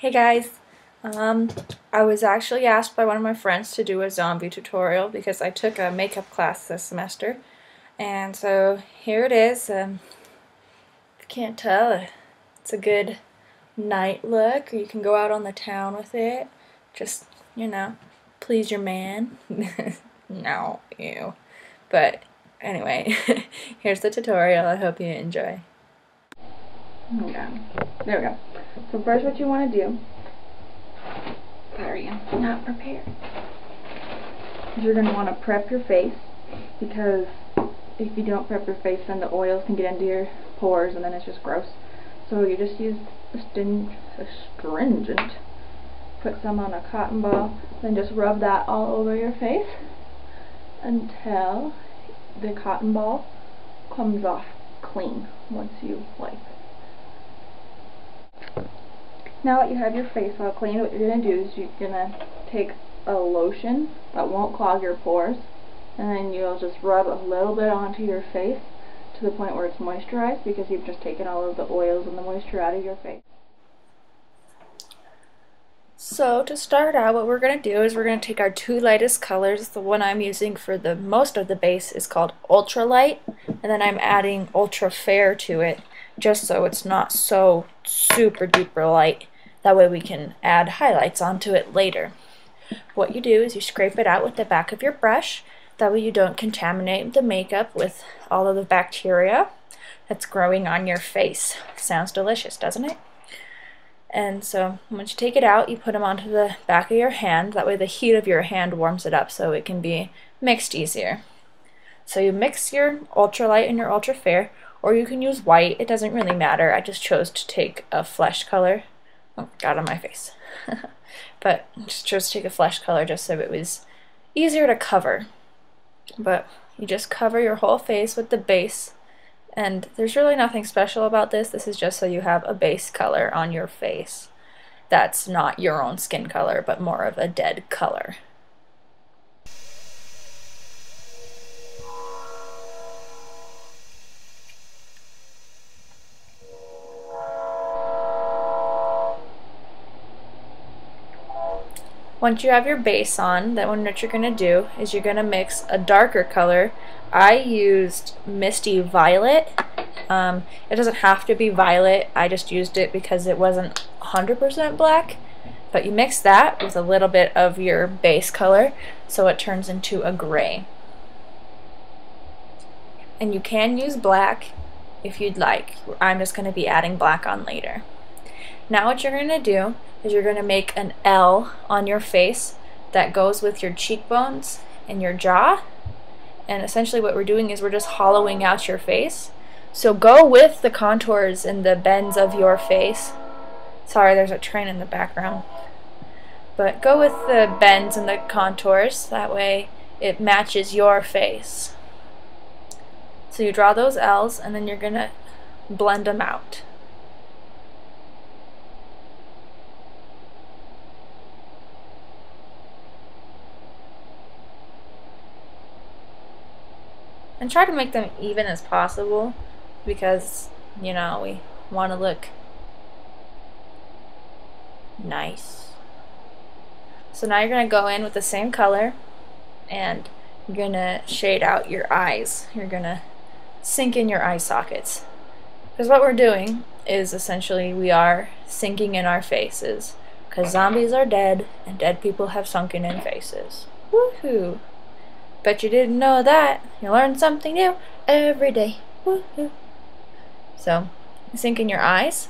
Hey guys, I was actually asked by one of my friends to do a zombie tutorial because I took a makeup class this semester, and so here it is. If you can't tell, it's a good night look, or you can go out on the town with it. Just, please your man. No, ew. But anyway, here's the tutorial. I hope you enjoy. Okay, there we go. So first what you want to do, sorry, I'm not prepared, is you're going to want to prep your face, because if you don't prep your face then the oils can get into your pores and then it's just gross. So you just use astringent, put some on a cotton ball, then just rub that all over your face until the cotton ball comes off clean once you wipe. Now that you have your face all clean, what you're going to do is you're going to take a lotion that won't clog your pores, and then you'll just rub a little bit onto your face to the point where it's moisturized, because you've just taken all of the oils and the moisture out of your face. So to start out, what we're going to do is we're going to take our two lightest colors. The one I'm using for the most of the base is called Ultra Light, and then I'm adding Ultra Fair to it, just so it's not so super duper light. That way we can add highlights onto it later. What you do is you scrape it out with the back of your brush. That way you don't contaminate the makeup with all of the bacteria that's growing on your face. Sounds delicious, doesn't it? And so once you take it out, you put them onto the back of your hand. That way the heat of your hand warms it up so it can be mixed easier. So you mix your ultralight and your ultra fair, or you can use white. It doesn't really matter. I just chose to take a flesh color. Oh, got on my face. But just chose to take a flesh color just so it was easier to cover. But you just cover your whole face with the base. And there's really nothing special about this. This is just so you have a base color on your face that's not your own skin color, but more of a dead color. Once you have your base on, then what you're going to do is you're going to mix a darker color. I used Misty Violet. It doesn't have to be violet. I just used it because it wasn't 100% black. But you mix that with a little bit of your base color so it turns into a gray. And you can use black if you'd like. I'm just going to be adding black on later. Now what you're going to do is you're going to make an L on your face that goes with your cheekbones and your jaw. And essentially what we're doing is we're just hollowing out your face. So go with the contours and the bends of your face. Sorry, there's a train in the background. But go with the bends and the contours. That way it matches your face. So you draw those L's and then you're going to blend them out. And try to make them even as possible, because, we want to look nice. So now you're going to go in with the same color and you're going to shade out your eyes. You're going to sink in your eye sockets. Because what we're doing is essentially we are sinking in our faces. Because zombies are dead and dead people have sunken in faces. Woohoo! Bet you didn't know that. You learn something new every day. Woohoo! So, sink in your eyes,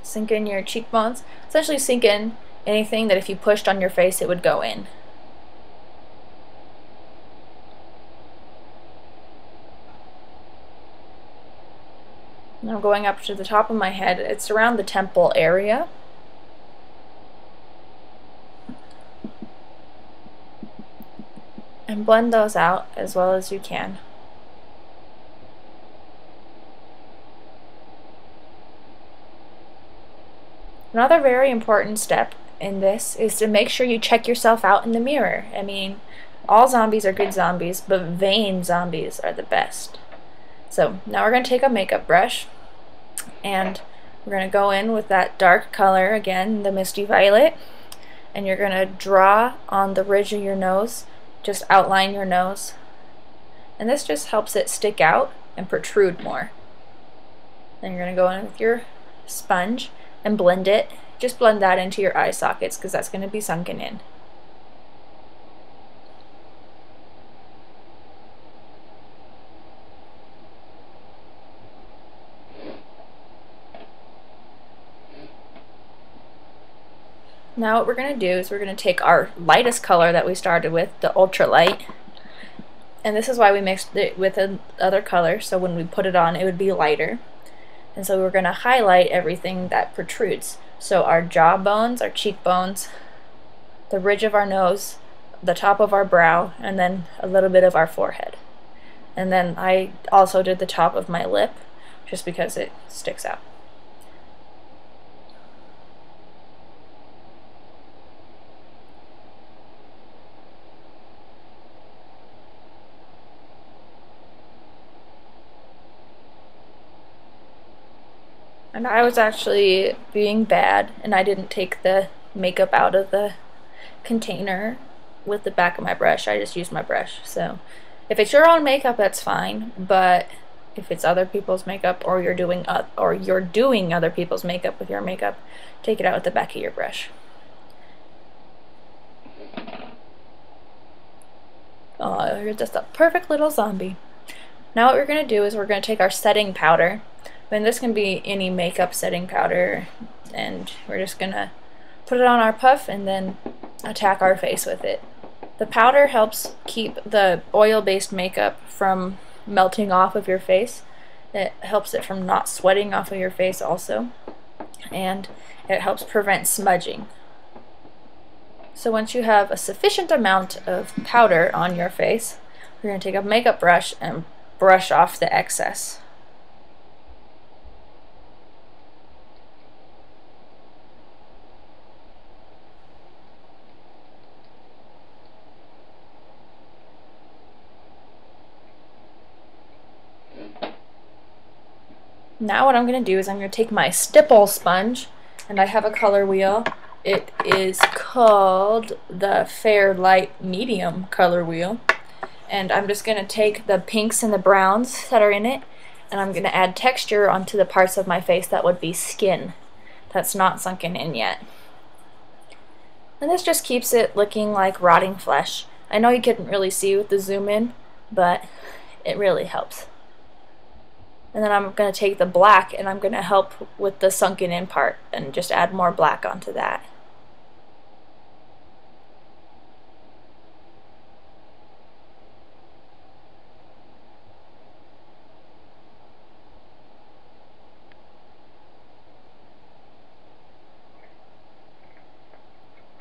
sink in your cheekbones, essentially sink in anything that if you pushed on your face it would go in. Now going up to the top of my head, it's around the temple area. And blend those out as well as you can. Another very important step in this is to make sure you check yourself out in the mirror. I mean, all zombies are good zombies, but vain zombies are the best. So now we're going to take a makeup brush and We're going to go in with that dark color again, the Misty Violet, and you're going to draw on the ridge of your nose, just outline your nose. And this just helps it stick out and protrude more. Then you're going to go in with your sponge and blend it. Just blend that into your eye sockets because that's going to be sunken in. Now what we're going to do is we're going to take our lightest color that we started with, the ultralight, and this is why we mixed it with another color, so when we put it on it would be lighter. And so we're going to highlight everything that protrudes. So our jaw bones, our cheekbones, the ridge of our nose, the top of our brow, and then a little bit of our forehead. And then I also did the top of my lip just because it sticks out. And I was actually being bad, and I didn't take the makeup out of the container with the back of my brush. I just used my brush. So if it's your own makeup, that's fine, but if it's other people's makeup, or you're doing other people's makeup with your makeup, take it out with the back of your brush. Oh, you're just a perfect little zombie. Now what we're going to do is we're going to take our setting powder, and this can be any makeup setting powder, and we're just going to put it on our puff and then attack our face with it. The powder helps keep the oil-based makeup from melting off of your face. It helps it from not sweating off of your face also, and it helps prevent smudging. So once you have a sufficient amount of powder on your face, we're going to take a makeup brush and brush off the excess. Now what I'm going to do is I'm going to take my stipple sponge, and I have a color wheel. It is called the Fair Light Medium color wheel, and I'm just going to take the pinks and the browns that are in it, and I'm going to add texture onto the parts of my face that would be skin that's not sunken in yet. And this just keeps it looking like rotting flesh. I know you couldn't really see with the zoom in, but it really helps. And then I'm going to take the black and I'm going to help with the sunken in part and just add more black onto that.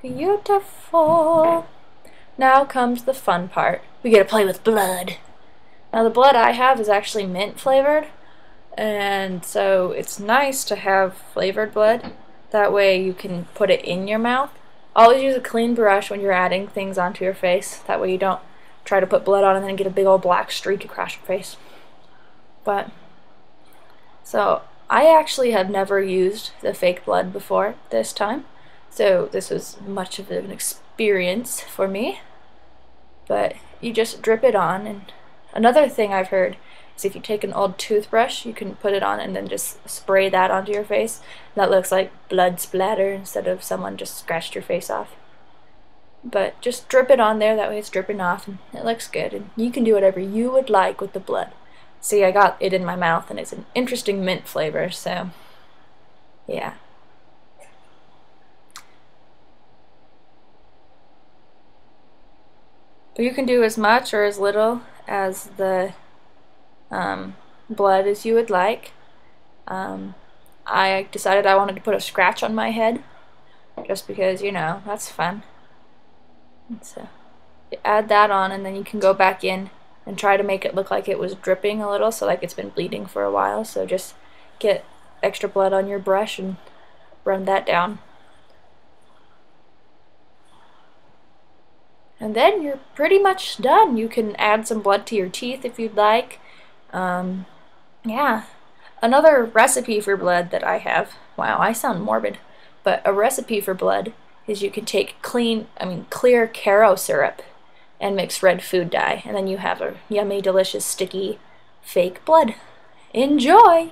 Beautiful! Now comes the fun part. We get to play with blood. Now the blood I have is actually mint flavored, and so it's nice to have flavored blood. That way you can put it in your mouth. Always use a clean brush when you're adding things onto your face. That way you don't try to put blood on and then get a big old black streak across your face. But, so I actually have never used the fake blood before this time. So this was much of an experience for me. But you just drip it on, and another thing I've heard is if you take an old toothbrush, you can put it on and then just spray that onto your face. That looks like blood splatter instead of someone just scratched your face off. But just drip it on there, that way it's dripping off and it looks good. And you can do whatever you would like with the blood. See, I got it in my mouth and it's an interesting mint flavor, so yeah. But you can do as much or as little as the blood as you would like. I decided I wanted to put a scratch on my head just because, you know, that's fun. And so you add that on, and then you can go back in and try to make it look like it was dripping a little, so like it's been bleeding for a while. So just get extra blood on your brush and run that down. And then you're pretty much done. You can add some blood to your teeth if you'd like. Yeah. Another recipe for blood that I have, wow, I sound morbid, but a recipe for blood is you can take clear Karo syrup and mix red food dye, and then you have a yummy, delicious, sticky, fake blood. Enjoy!